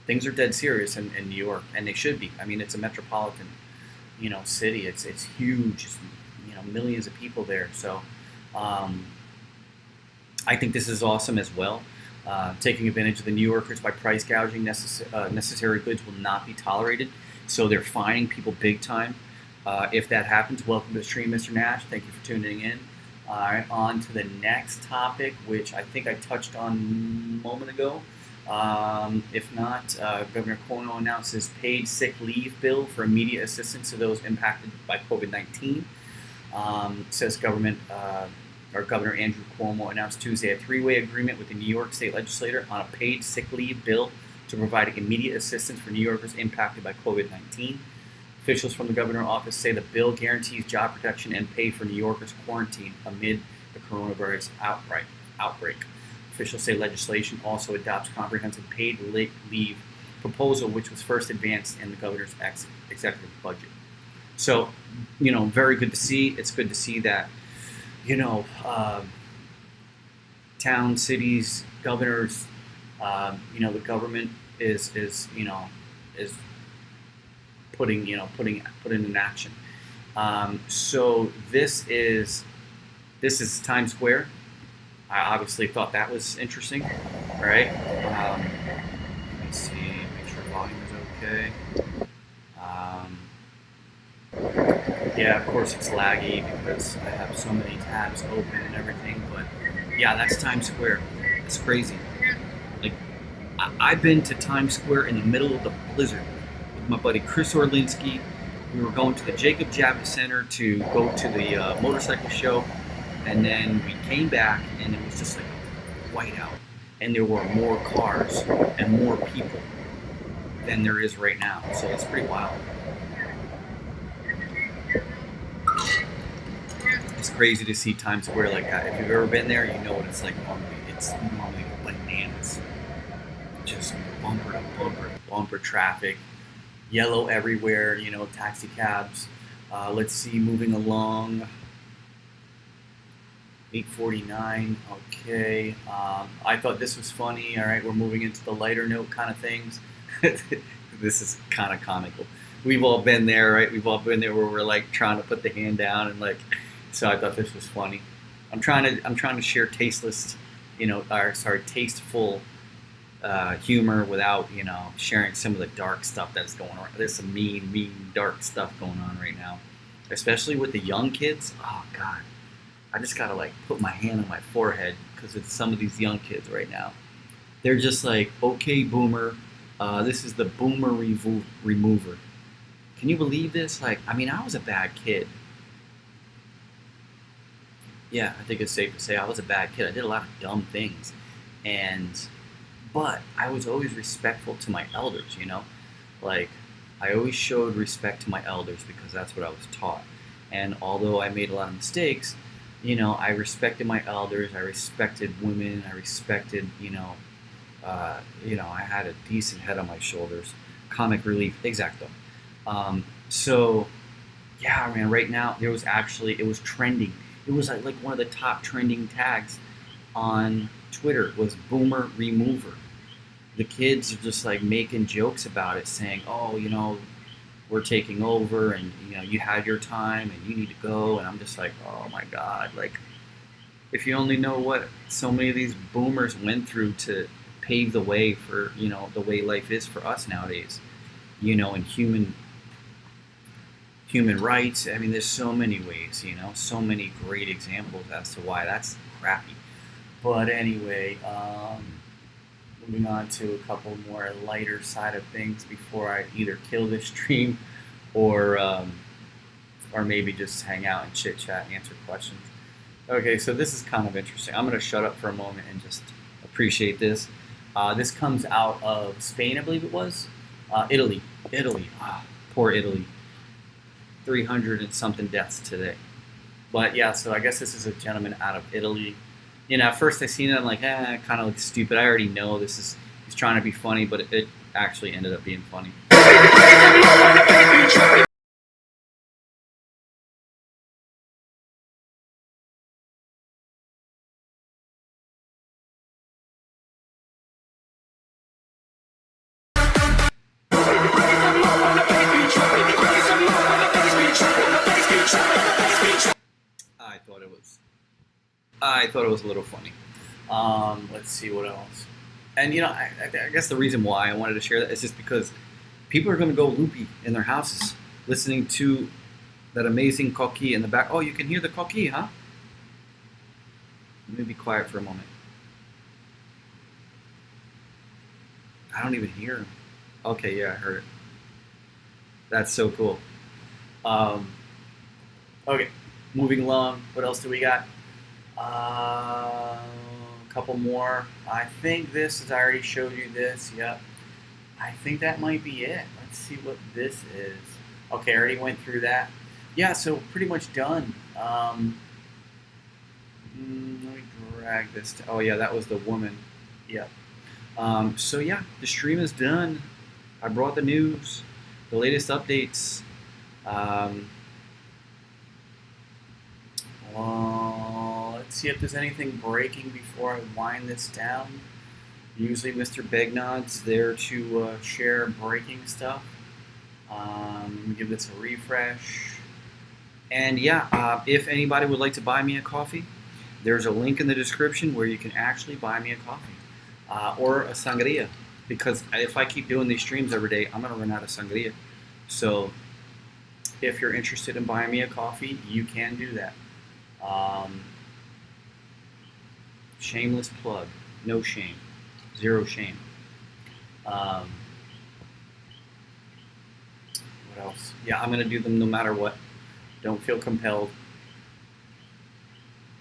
things are dead serious in New York, and they should be. I mean, it's a metropolitan, city. It's huge. It's, millions of people there. So I think this is awesome as well. Taking advantage of the New Yorkers by price gouging necessary goods will not be tolerated. So they're fining people big time. If that happens, welcome to the stream, Mr. Nash. Thank you for tuning in. All right, on to the next topic, which I think I touched on a moment ago. If not, Governor Cuomo announces paid sick leave bill for immediate assistance to those impacted by COVID-19. Says Governor Andrew Cuomo announced Tuesday a 3-way agreement with the New York State Legislature on a paid sick leave bill to provide immediate assistance for New Yorkers impacted by COVID-19. Officials from the governor's office say the bill guarantees job protection and pay for New Yorkers quarantined amid the coronavirus outbreak. Officials say legislation also adopts comprehensive paid leave proposal, which was first advanced in the governor's executive budget. So, very good to see. It's good to see that, towns, cities, governors, the government is putting in action. So this is Times Square. I obviously thought that was interesting. right? Let me see, make sure volume is okay. Um, yeah, of course it's laggy because I have so many tabs open and everything, but yeah, that's Times Square. It's crazy. Like, I've been to Times Square in the middle of the blizzard with my buddy Chris Orlinski. We were going to the Jacob Javits Center to go to the motorcycle show, and then we came back, and it was just like a whiteout, and there were more cars and more people than there is right now. So it's pretty wild. It's crazy to see Times Square like that. If you've ever been there, you know what it's like normally. It's normally bananas. Just bumper to bumper, bumper traffic, yellow everywhere, you know, taxi cabs. Let's see, moving along. 8:49. Okay. I thought this was funny. All right, we're moving into the lighter note kind of things. This is kind of comical. We've all been there, right? We've all been there where we're like trying to put the hand down and like. So I thought this was funny. I'm trying to share tasteless, tasteful humor without, sharing some of the dark stuff that's going on. There's some mean, dark stuff going on right now, especially with the young kids. Oh God. I just gotta like put my hand on my forehead because it's some of these young kids right now. They're just like, okay, boomer, this is the boomer remover. Can you believe this? Like, I mean, I was a bad kid. Yeah, I think it's safe to say I was a bad kid. I did a lot of dumb things, but I was always respectful to my elders. Like I always showed respect to my elders because that's what I was taught. And although I made a lot of mistakes, I respected my elders. I respected women. I respected, I had a decent head on my shoulders. Comic relief, exacto. So, yeah, man. Right now, it was trending. It was like one of the top trending tags on Twitter was Boomer Remover. The kids are just like making jokes about it, saying, "Oh, we're taking over, and you had your time, and you need to go." And I'm just like, oh my God, like if you only know what so many of these boomers went through to pave the way for the way life is for us nowadays, and human rights. I mean, there's so many ways, so many great examples as to why that's crappy. But anyway, moving on to a couple more lighter side of things before I either kill this stream or maybe just hang out and chit chat and answer questions. Okay, so this is kind of interesting. I'm going to shut up for a moment and just appreciate this. This comes out of Spain, I believe it was. Italy. Poor Italy. 300 and something deaths today. But yeah, so I guess this is a gentleman out of Italy. At first I seen it, I'm like, kind of looks stupid. I already know he's trying to be funny, but it actually ended up being funny. I thought it was a little funny. Let's see what else. And I guess the reason why I wanted to share that is just because people are going to go loopy in their houses listening to that amazing coquille in the back. Oh, you can hear the coquille, huh? Let me be quiet for a moment. I don't even hear him. Okay, yeah, I heard it. That's so cool. Okay, moving along. What else do we got? A couple more. I think this is, I already showed you this. Yep. I think that might be it. Let's see what this is. Okay, I already went through that. Yeah, so pretty much done. Let me drag this. Oh yeah, that was the woman. Yep. So yeah, the stream is done. I brought the news, the latest updates. Let's see if there's anything breaking before I wind this down. Usually Mr. Begnod's there to share breaking stuff. Let me give this a refresh. And yeah, if anybody would like to buy me a coffee, there's a link in the description where you can actually buy me a coffee. or a sangria, because if I keep doing these streams every day, I'm going to run out of sangria. So if you're interested in buying me a coffee, you can do that. Shameless plug. No shame. Zero shame. What else? Yeah, I'm going to do them no matter what. Don't feel compelled.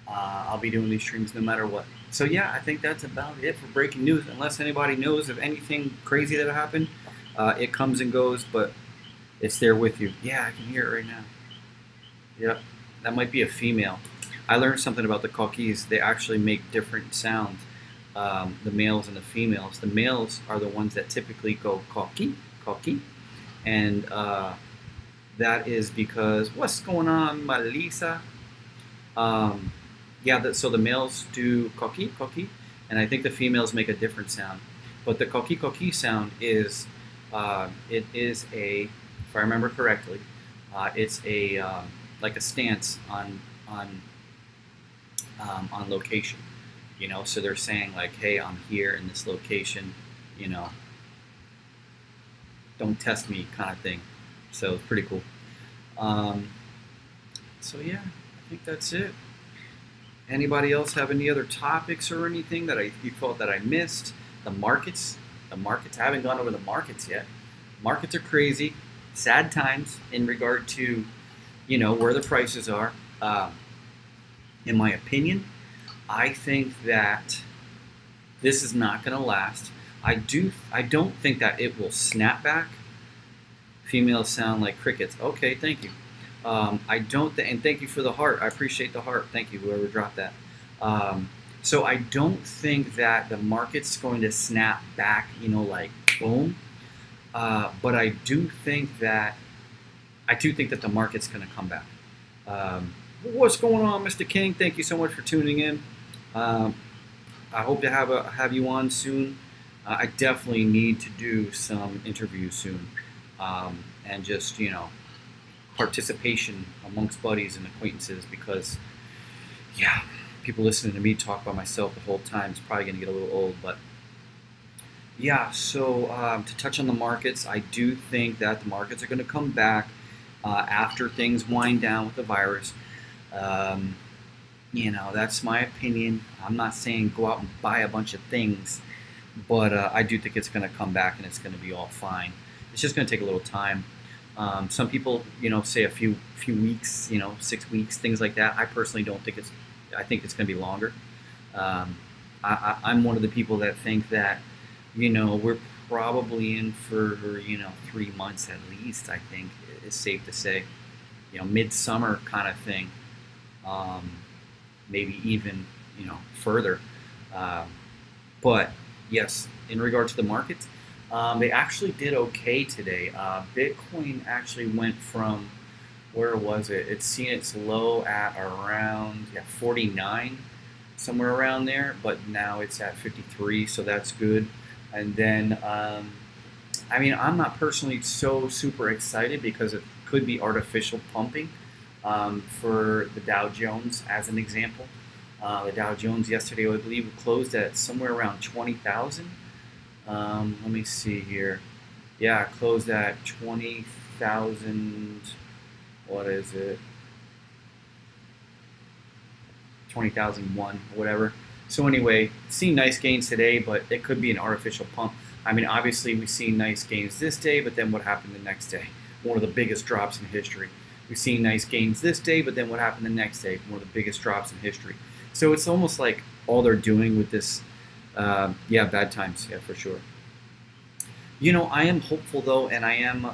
I'll be doing these streams no matter what. So yeah, I think that's about it for breaking news. Unless anybody knows of anything crazy that happened, it comes and goes, but it's there with you. Yeah, I can hear it right now. Yep, that might be a female. I learned something about the coquis. They actually make different sounds. The males and the females. The males are the ones that typically go coqui, coqui, and that is because what's going on, Malisa? Yeah, so the males do coqui, coqui, and I think the females make a different sound. But the coqui, coqui sound is, it is a, if I remember correctly, it's a like a stance on location. You know, so they're saying like, hey, I'm here in this location, you know, don't test me kind of thing. So it's pretty cool. So yeah, I think that's it. Anybody else have any other topics or anything that you thought that I missed? The markets. I haven't gone over the markets yet. Markets are crazy. Sad times in regard to, you know, where the prices are. In my opinion, I think that this is not going to last. I don't think that it will snap back. Females sound like crickets. Okay, thank you. I don't, and thank you for the heart. I appreciate the heart. Thank you, whoever dropped that. So I don't think that the market's going to snap back, you know, like boom. But I do think that the market's going to come back. What's going on, Mr. King? Thank you so much for tuning in. I hope to have you on soon. I definitely need to do some interviews soon, and just, you know, participation amongst buddies and acquaintances, because yeah, people listening to me talk by myself the whole time is probably going to get a little old. But yeah, so to touch on the markets, I do think that the markets are going to come back after things wind down with the virus. You know, that's my opinion. I'm not saying go out and buy a bunch of things, but I do think it's going to come back and it's going to be all fine. It's just going to take a little time. Some people, you know, say a few weeks, you know, 6 weeks, things like that. I personally don't think I think it's going to be longer. I'm one of the people that think that, you know, we're probably in for, you know, 3 months at least. I think it's safe to say, you know, midsummer kind of thing. Maybe even, you know, further. But yes, in regard to the markets, they actually did okay today. Bitcoin actually went from, where was it? It's seen its low at around 49, somewhere around there, but now it's at 53, so that's good. And then, I mean, I'm not personally so super excited because it could be artificial pumping. For the Dow Jones, as an example. The Dow Jones yesterday, I believe, closed at somewhere around 20,000. Let me see here. Yeah, it closed at 20,000. What is it? 20,001 or whatever. So anyway, seen nice gains today, but it could be an artificial pump. I mean, obviously, we've seen nice gains this day, but then what happened the next day? One of the biggest drops in history. We've seen nice gains this day, but then what happened the next day? One of the biggest drops in history. So it's almost like all they're doing with this, bad times, yeah, for sure. You know, I am hopeful though, and I am,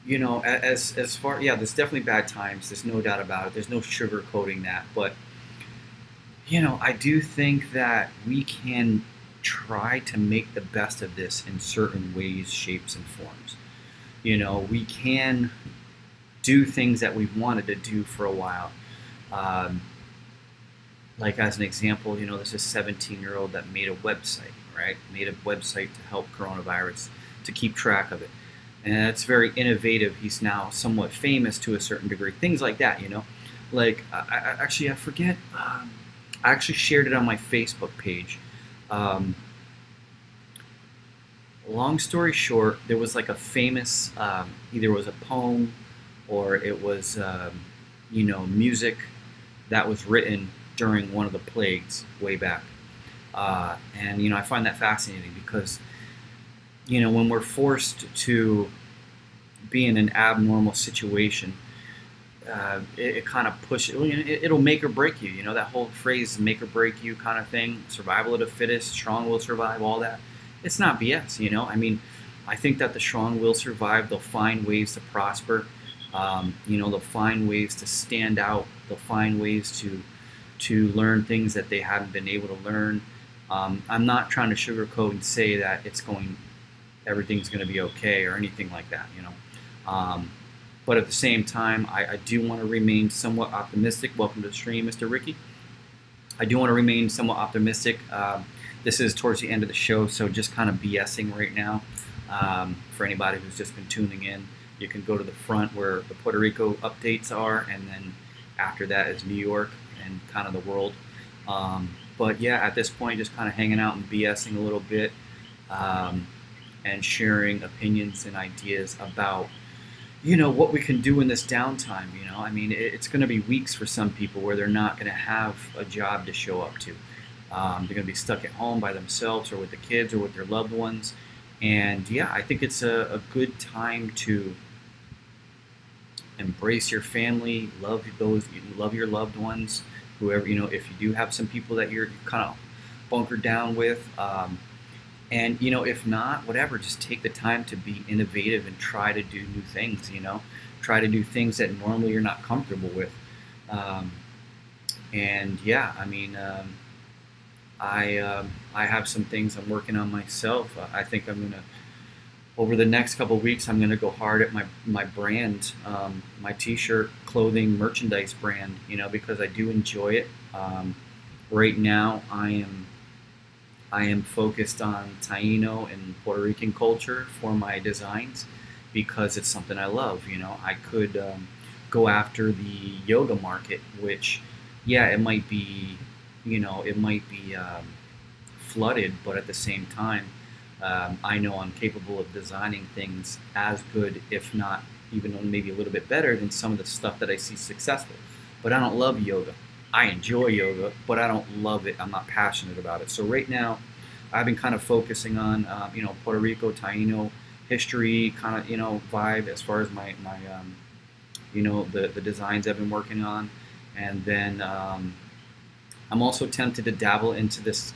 you know, as far, yeah, there's definitely bad times. There's no doubt about it. There's no sugarcoating that. But, you know, I do think that we can try to make the best of this in certain ways, shapes, and forms. You know, we can do things that we've wanted to do for a while. Like as an example, you know, there's a 17-year-old that made a website, right? Made a website to help coronavirus, to keep track of it. And it's very innovative. He's now somewhat famous to a certain degree. Things like that, you know? Like, I forget. I actually shared it on my Facebook page. Um, long story short, there was like a famous, either it was a poem or it was, music that was written during one of the plagues way back. And, I find that fascinating because, when we're forced to be in an abnormal situation, it kind of pushes, it'll make or break you. That whole phrase, make or break you kind of thing, survival of the fittest, strong will survive, all that. It's not BS. I think that the strong will survive. They'll find ways to prosper. They'll find ways to stand out. They'll find ways to learn things that they haven't been able to learn. I'm not trying to sugarcoat and say that everything's going to be okay or anything like that. But at the same time, I do want to remain somewhat optimistic. Welcome to the stream, Mr. Ricky. I do want to remain somewhat optimistic. This is towards the end of the show, so just kind of BSing right now. For anybody who's just been tuning in, you can go to the front where the Puerto Rico updates are, and then after that is New York and kind of the world. But yeah, at this point, just kind of hanging out and BSing a little bit, and sharing opinions and ideas about what we can do in this downtime. It's going to be weeks for some people where they're not going to have a job to show up to. They're going to be stuck at home by themselves or with the kids or with their loved ones. And yeah, I think it's a good time to embrace your family, love your loved ones, whoever, if you do have some people that you're kind of bunkered down with. And, if not, whatever, just take the time to be innovative and try to do new things, try to do things that normally you're not comfortable with. And yeah, I have some things I'm working on myself. I think I'm going to, over the next couple of weeks, I'm going to go hard at my brand, my t-shirt, clothing, merchandise brand, because I do enjoy it. Right now, I am focused on Taino and Puerto Rican culture for my designs because it's something I love. I could go after the yoga market, which, yeah, it might be flooded, but at the same time, I know I'm capable of designing things as good, if not even maybe a little bit better than some of the stuff that I see successful. But I don't love yoga. I enjoy yoga, but I don't love it. I'm not passionate about it. So right now, I've been kind of focusing on, Puerto Rico, Taino history kind of, vibe as far as my the designs I've been working on. And then I'm also tempted to dabble into this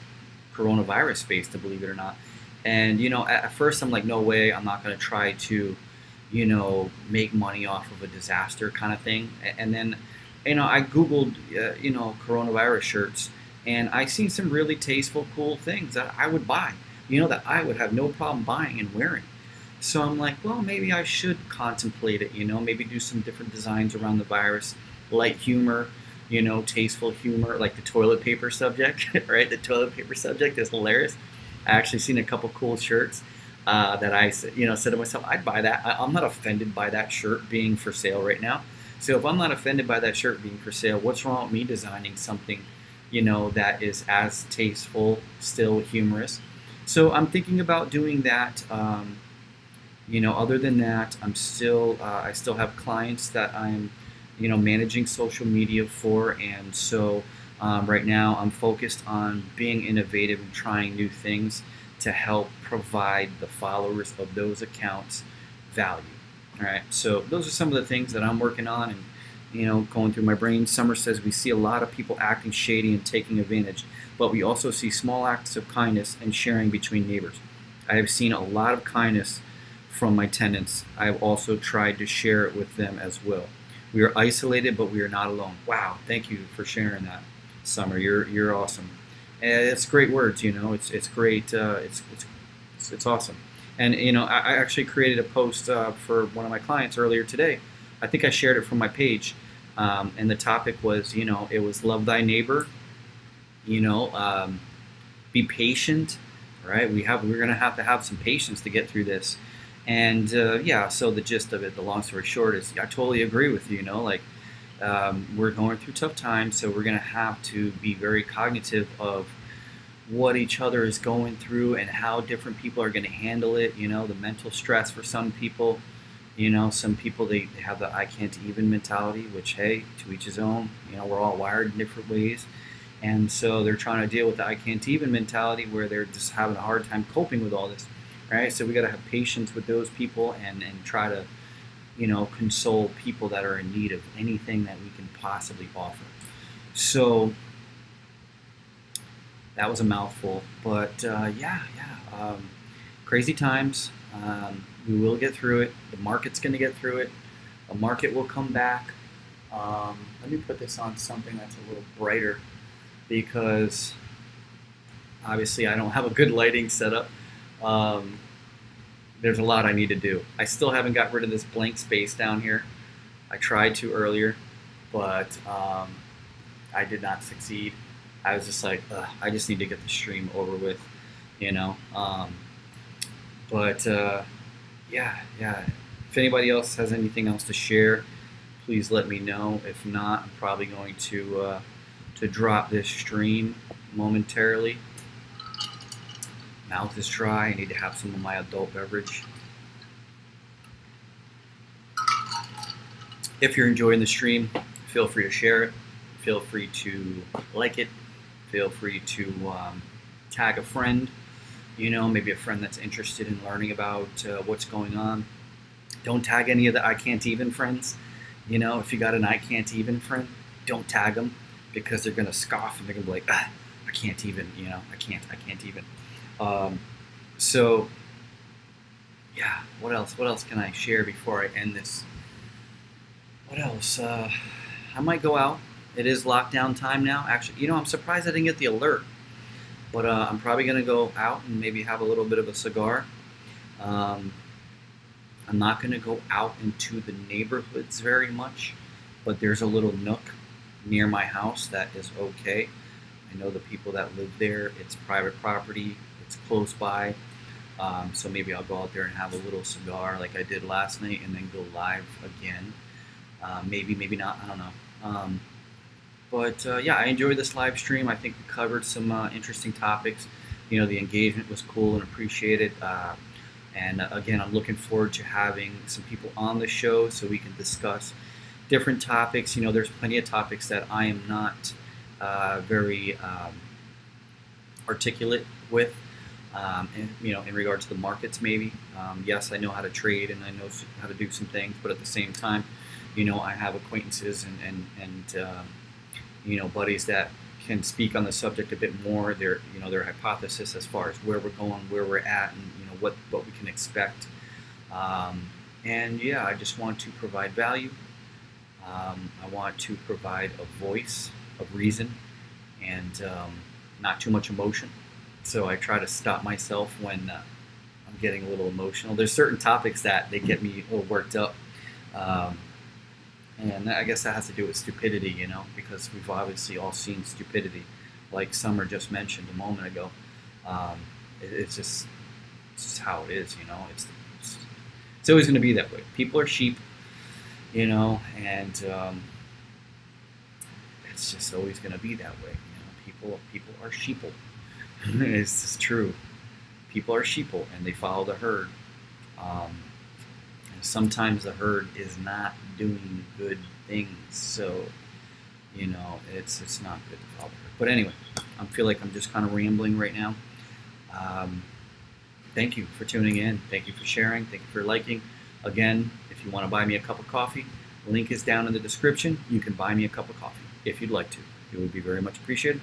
coronavirus space, to believe it or not. And, at first I'm like, no way, I'm not going to try to, make money off of a disaster kind of thing. And then, I Googled, coronavirus shirts, and I seen some really tasteful, cool things that I would buy, that I would have no problem buying and wearing. So I'm like, well, maybe I should contemplate it, maybe do some different designs around the virus, light humor, tasteful humor, like the toilet paper subject, right? The toilet paper subject is hilarious. I actually seen a couple cool shirts that I, said to myself, I'd buy that. I'm not offended by that shirt being for sale right now. So if I'm not offended by that shirt being for sale, what's wrong with me designing something, that is as tasteful, still humorous? So I'm thinking about doing that. Other than that, I still have clients that I'm, managing social media for, and so right now I'm focused on being innovative and trying new things to help provide the followers of those accounts value. All right, so those are some of the things that I'm working on and going through my brain. Summer says we see a lot of people acting shady and taking advantage, but we also see small acts of kindness and sharing between neighbors. I have seen a lot of kindness from my tenants. I have also tried to share it with them as well. We are isolated, but we are not alone. Wow, thank you for sharing that, Summer. You're awesome. And it's great words. It's great. It's awesome. And I actually created a post for one of my clients earlier today. I think I shared it from my page, and the topic was, it was love thy neighbor. Be patient. Right? We're gonna have to have some patience to get through this. And yeah, so the gist of it, the long story short, is I totally agree with you. We're going through tough times, so we're going to have to be very cognitive of what each other is going through and how different people are going to handle it. You know, the mental stress for some people. You know, some people, they have the I can't even mentality, which, hey, to each his own. You know, we're all wired in different ways. And so they're trying to deal with the I can't even mentality where they're just having a hard time coping with all this, right? So we got to have patience with those people and try to, you know, console people that are in need of anything that we can possibly offer. So that was a mouthful, but crazy times. We will get through it. The market's going to get through it. The market will come back. Let me put this on something that's a little brighter because obviously I don't have a good lighting setup. There's a lot I need to do. I still haven't got rid of this blank space down here. I tried to earlier, but I did not succeed. I was just like, I just need to get the stream over with, you know. If anybody else has anything else to share, please let me know. If not, I'm probably going to drop this stream momentarily. Mouth is dry. I need to have some of my adult beverage. If you're enjoying the stream, feel free to share it. Feel free to like it. Feel free to tag a friend. You know, maybe a friend that's interested in learning about what's going on. Don't tag any of the I can't even friends. You know, if you got an I can't even friend, don't tag them because they're going to scoff and they're going to be like, I can't even, you know, I can't even. What else? What else can I share before I end this? What else? I might go out. It is lockdown time now. Actually, you know, I'm surprised I didn't get the alert. But I'm probably going to go out and maybe have a little bit of a cigar. I'm not going to go out into the neighborhoods very much, but there's a little nook near my house that is okay. I know the people that live there. It's private property. It's close by. So maybe I'll go out there and have a little cigar like I did last night and then go live again. Maybe not. I don't know. I enjoyed this live stream. I think we covered some interesting topics. You know, the engagement was cool and appreciated. Again, I'm looking forward to having some people on the show so we can discuss different topics. You know, there's plenty of topics that I am not very articulate with. You know, in regard to the markets, maybe. Yes, I know how to trade and I know how to do some things, but at the same time, you know, I have acquaintances and you know, buddies that can speak on the subject a bit more. Their hypothesis as far as where we're going, where we're at, and you know what we can expect. I just want to provide value. I want to provide a voice of reason and not too much emotion. So I try to stop myself when I'm getting a little emotional. There's certain topics that they get me a little worked up. And I guess that has to do with stupidity, you know, because we've obviously all seen stupidity, like Summer just mentioned a moment ago. It's just how it is, you know. It's always going to be that way. People are sheep, you know, and it's just always going to be that way. You know, people are sheeple. It's just true. People are sheeple, and they follow the herd. Sometimes the herd is not doing good things, so you know it's not good to follow the herd. But anyway, I feel like I'm just kind of rambling right now. Thank you for tuning in. Thank you for sharing. Thank you for liking. Again, if you want to buy me a cup of coffee, the link is down in the description. You can buy me a cup of coffee if you'd like to. It would be very much appreciated.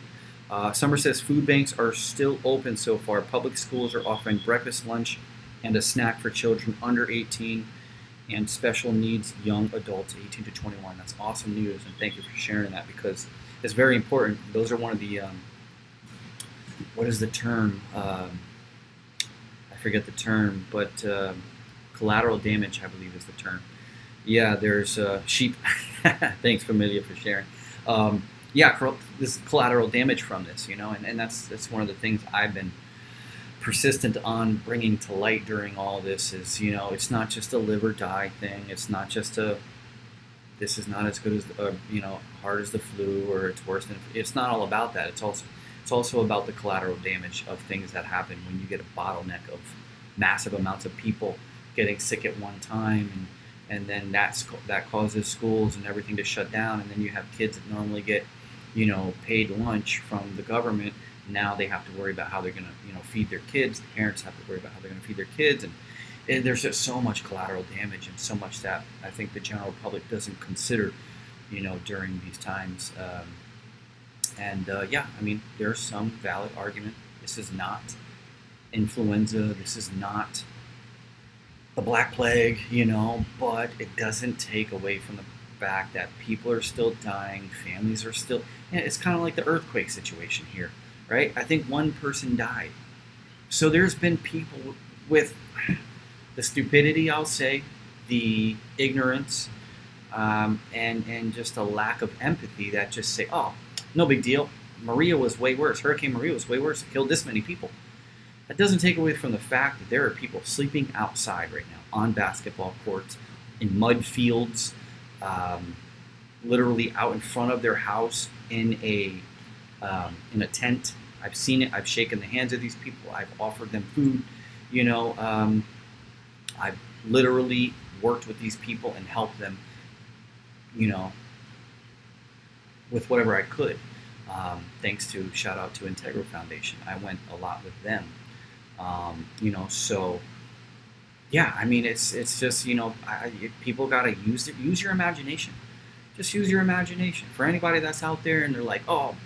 Summer says food banks are still open so far. Public schools are offering breakfast, lunch, and a snack for children under 18 and special needs young adults 18 to 21. That's awesome news, and thank you for sharing that because it's very important. Those are one of the, what is the term? I forget the term, but collateral damage, I believe, is the term. Yeah, there's sheep. Thanks, Familia, for sharing. This collateral damage from this, you know, and that's one of the things I've been persistent on bringing to light during all this is, you know, it's not just a live or die thing. It's not just this is not as good as, you know, hard as the flu or it's worse than, it's not all about that. It's also, It's also about the collateral damage of things that happen when you get a bottleneck of massive amounts of people getting sick at one time, and then that causes schools and everything to shut down, and then you have kids that normally get, paid lunch from the government. Now they have to worry about how they're going to, feed their kids. The parents have to worry about how they're going to feed their kids, and there's just so much collateral damage and so much that I think the general public doesn't consider, during these times. There's some valid argument. This is not influenza. This is not the Black Plague, but it doesn't take away from the fact that people are still dying, families are still. It's kind of like the earthquake situation here, right? I think one person died. So there's been people with the stupidity, I'll say, the ignorance, and just a lack of empathy that just say, oh, no big deal. Maria was way worse. Hurricane Maria was way worse. It killed this many people. That doesn't take away from the fact that there are people sleeping outside right now on basketball courts, in mud fields, literally out in front of their house in a tent. I've seen it. I've shaken the hands of these people. I've offered them food. I've literally worked with these people and helped them, with whatever I could. Thanks to, shout out to Integral Foundation. I went a lot with them. It's just, people got to use your imagination. Just use your imagination. For anybody that's out there and they're like, oh,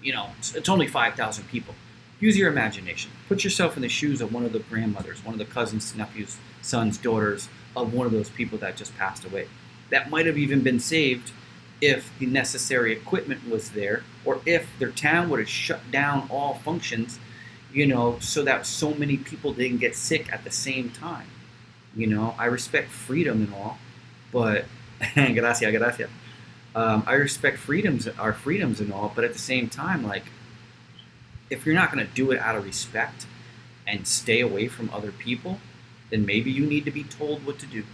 it's only 5,000 people. Use your imagination. Put yourself in the shoes of one of the grandmothers, one of the cousins, nephews, sons, daughters of one of those people that just passed away. That might have even been saved if the necessary equipment was there, or if their town would have shut down all functions, so that so many people didn't get sick at the same time. I respect freedom and all, but gracias. I respect our freedoms and all, but at the same time, like, if you're not going to do it out of respect and stay away from other people, then maybe you need to be told what to do.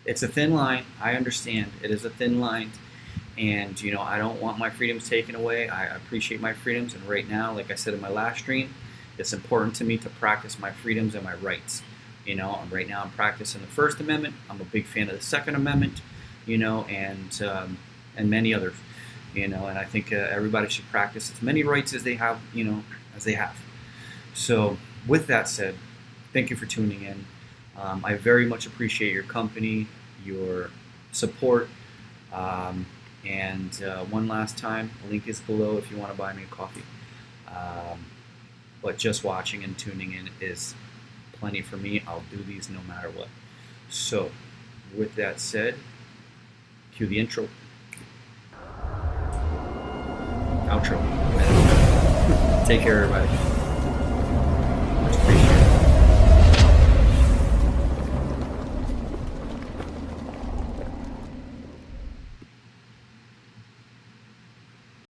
It's a thin line. I understand. It is a thin line. And, I don't want my freedoms taken away. I appreciate my freedoms. And right now, like I said in my last stream, it's important to me to practice my freedoms and my rights. And right now I'm practicing the First Amendment. I'm a big fan of the Second Amendment, and many others. And I think everybody should practice as many rights as they have, as they have. So with that said, thank you for tuning in. I very much appreciate your company, your support. And one last time, the link is below if you want to buy me a coffee. But just watching and tuning in is plenty for me. I'll do these no matter what. So with that said, cue the intro. Outro. Take care, everybody. Much appreciated.